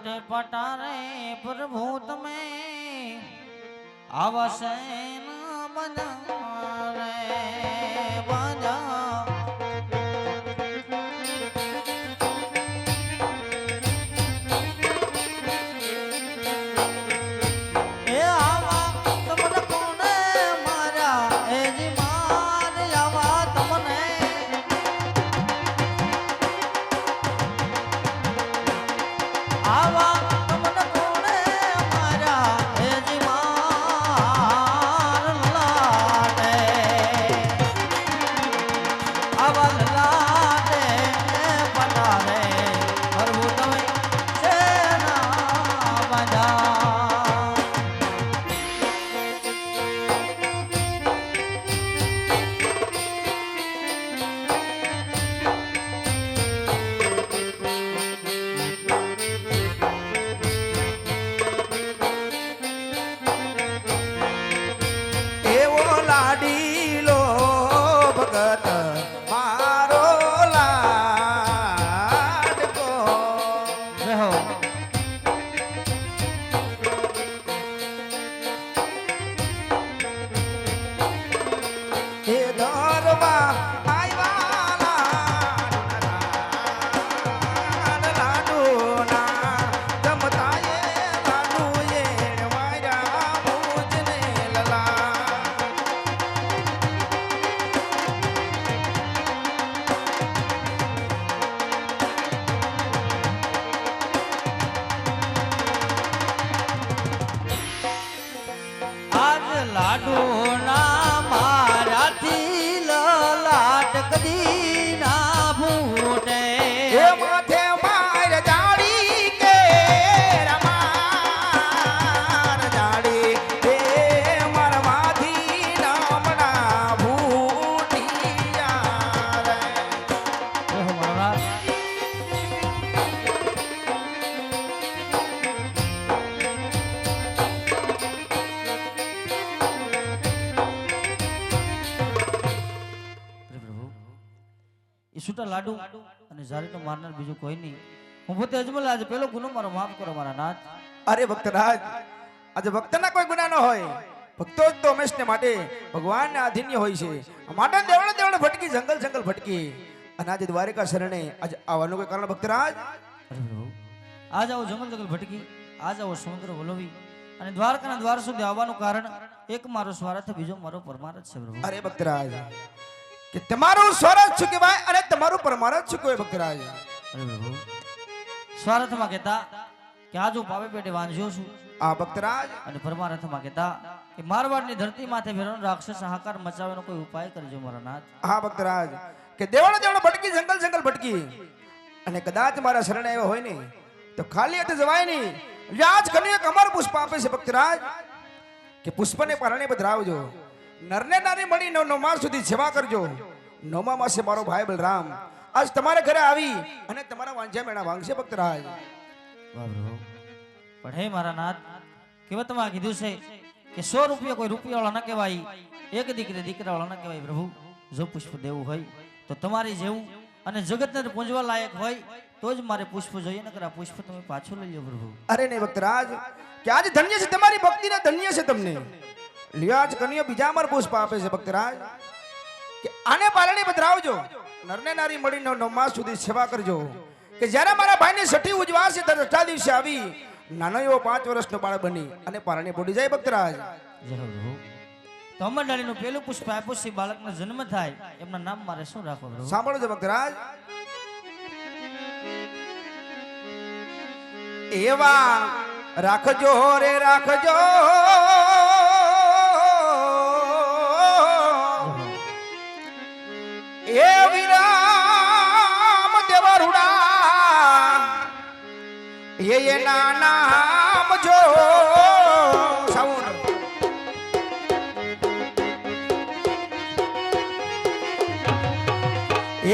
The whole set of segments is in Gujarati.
लाटे पटारे प्रभु तमे आवसे न बजा रे बजा છૂટા લાડુ અને જારી તો મારનાર બીજું કોઈ નહીં. હું પોતે અજમલ આજે પેલો ગુનો મારો માફ કરો મારા નાથ. અરે ભક્તરાજ, આજે ભક્તના કોઈ ગુના ન હોય. ભક્તો જ તો હંમેશને માટે ભગવાનને આધીન્ય હોય છે. માટે દેવળે દેવળે ભટકી, જંગલ જંગલ ભટકી અને આજે દ્વારિકા શરણે આજે આવવાનું કોઈ કારણ ભક્તરાજ? અરે પ્રભુ, આજ આવો જંગલ જંગલ ભટકી, આજ આવો સમુદ્ર વલોવી અને દ્વારકાના દ્વાર સુધી આવવાનું કારણ એક મારો સ્વાર્થ, બીજો મારો પરમાર્થ છે પ્રભુ. અરે ભક્તરાજ, કે તમારું સ્વરાજ શું કહેવાય અને તમારું પરમાર્થ શું કહેવાય ભક્તરાજ? અરે પ્રભુ, સ્વાર્થમાં કહેતા કે આજ હું પાપે પેટે વાંઝ્યો છું. આ ભક્તરાજ. અને પરમાર્થમાં કહેતા કે મારવાડની ધરતી માથે ફેરવાનો રાક્ષસ હાહાકાર મચાવવાનો કોઈ ઉપાય કરજો મારા નાથ. હા ભક્તરાજ, કે દેવળે દેવળે ભટકી, જંગલ જંગલ ભટકી અને કદાચ મારા શરણે આવ્યો હોય ને તો ખાલી હાથે જવાય નહીં. વ્યાજ કન્યા એક અમર પુષ્પ આપે છે ભક્તરાજ, કે પુષ્પને પરણે પધરાવજો, નરને નારી મળી નવ માસ સુધી સેવા કરજો. નવમા માસે મારો ભાઈ બલરામ આજ તમારા ઘરે આવી અને તમારા વાંઝ્યા મેળા વાંગશે ભક્તરાજ. વાહ પ્રભુ, પણ હે મારા નાથ, કહેવતમાં કીધું છે કે 100 રૂપિયા કોઈ રૂપિયાવાળા ન કહેવાય, એક દીકરી દીકરાવાળા ન કહેવાય. પ્રભુ, જો પુષ્પ દેવું હોય તો તમારી જેવું અને જગતને પૂંજવા લાયક હોય તો જ મારે પુષ્પ જોઈએ, નકર આ પુષ્પ તમે પાછું લઈ લો પ્રભુ. અરે નહીં ભક્તરાજ, કે આજે ધન્ય છે તમારી ભક્તિને, ધન્ય છે તમને. લિયાજ કન્યા બીજા અમર પુષ્પ આપે છે ભક્તરાજ, કે આને પાલણી પધરાવજો, નરને નારી મળી નવ માસ સુધી સેવા કરજો. કે જ્યારે મારા ભાઈની છઠ્ઠી ઉજવાશે ત્યારે 8 દિવસે આવી નાનો એવો 5 વર્ષનો બાળક બની અને પારણે પડી જાય ભક્તરાજ. જય પ્રભુ. તો અમરડાળીનું પેલું પુષ્પ આપ્યું છે, બાળકનો જન્મ થાય એમના નામ મારે શું રાખો પ્રભુ? સાંભળો છો ભક્તરાજ, એવા રાખજો રે રાખજો એ વિરામ દેવરુડા, એ નામ જો સાઉન્ડ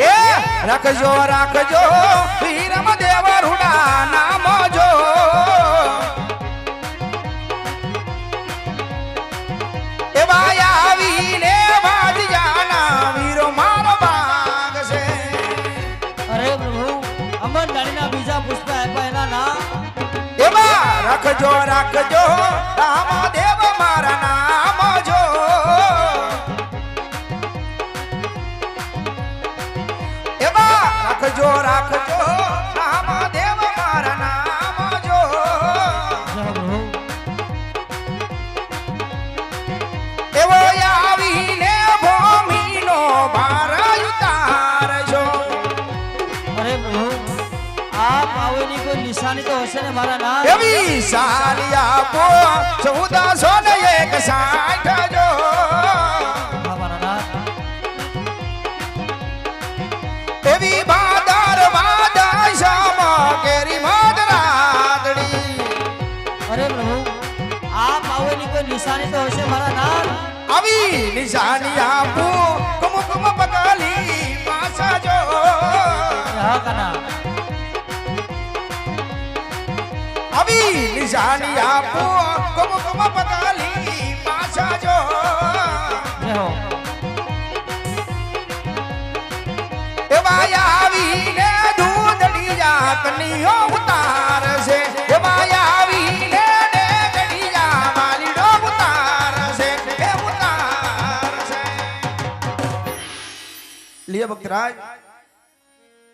એ રાખજો રાખજો વિરામ દેવરુડા નામ જો. એવા આવીને વાજ્યાના વીરો મારો ભાગ છે. અરે પ્રભુ, અમરડાળીના બીજા પુષ્પ આપ્યા એના નામ રાખજો રાખજો રામદેવ મારા નામ જો એવા રાખજો રાખજો રામદેવ મારા નામ જો જય હો પ્રભુ એવો આવીને ભૂમિનો ભાર ઉતારજો અરે પ્રભુ આ પાવની કોઈ નિશાની તો હશે ને મારા નાથ એવી સારી આપો 1461 જો હા મારા નાથ એવી બાદર વાદા શામ કેરી મધરાતડી અરે પ્રભુ આ પાવની કોઈ નિશાની તો હશે મારા નાથ આવી નિશાની આપો કુમકુમ પકાલી પાસા જો હા કના આવી નિશાની આપો કુમકુમ પકાલી પાસા જો જય હો એવા આવીને દૂધડી જા કનીઓ ઉતારશે એવા આવીને ડેગડી જા માલીડો ઉતારશે એ ઉતારશે લે ભક્તરાજ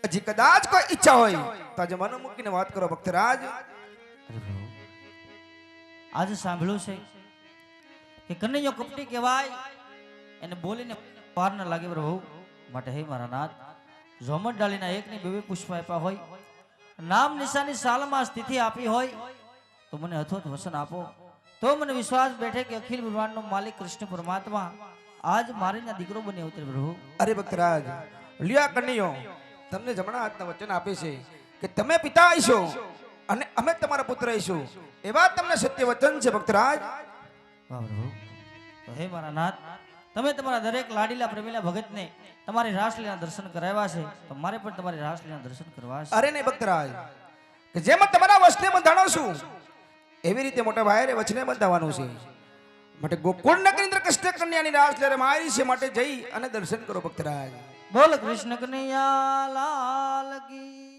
હજી કદાચ કોઈ ઈચ્છા હોય તો આજે મન મૂકીને વાત કરો ભક્તરાજ અરે પ્રભુ આજે સાંભળ્યું છે કે કનૈયો કપટી કહેવાય એને બોલીને વાર ન લાગે પ્રભુ માટે હે મારા નાથ ઝોમટ ડાલીના એકની બે પુષ્પ આપ્યા હોય નામ નિશાની સાલમાં સ્થિતિ આપી હોય તો મને અથોત વસન આપો તો મને વિશ્વાસ બેઠે કે અખિલ બ્રહ્માંડનો માલિક કૃષ્ણ પરમાત્મા આજ મારીના દીકરો બની અવતરે પ્રભુ અરે ભક્તરાજ લિયા કન્યો તમને જમણા હાથના વચન આપે છે કે તમે પિતા આઈશો અને અમે તમારા પુત્ર આઈશું એવા તમને સત્ય વચન છે ભક્તરાજ વાહ પ્રભુ તો હે મારા નાથ તમે તમારા દરેક લાડીલા પ્રેમીલા ભગતને તમારી રાસલીલા દર્શન કરાવ્યા છે તો મારે પણ તમારી રાસલીલા દર્શન કરવા છે અરે નહીં ભક્તરાજ કે જેમ તમારા વચને બંધાણો છું એવી રીતે મોટા ભાઈ વચને બંધાવાનું છે માટે ગોકુળ નગરી અંદર કૃષ્ણ કન્યાની રાસ જ્યારે મારી છે માટે જઈ અને દર્શન કરો ભક્તરાજ બોલ કૃષ્ણ કનૈયા લાલ કી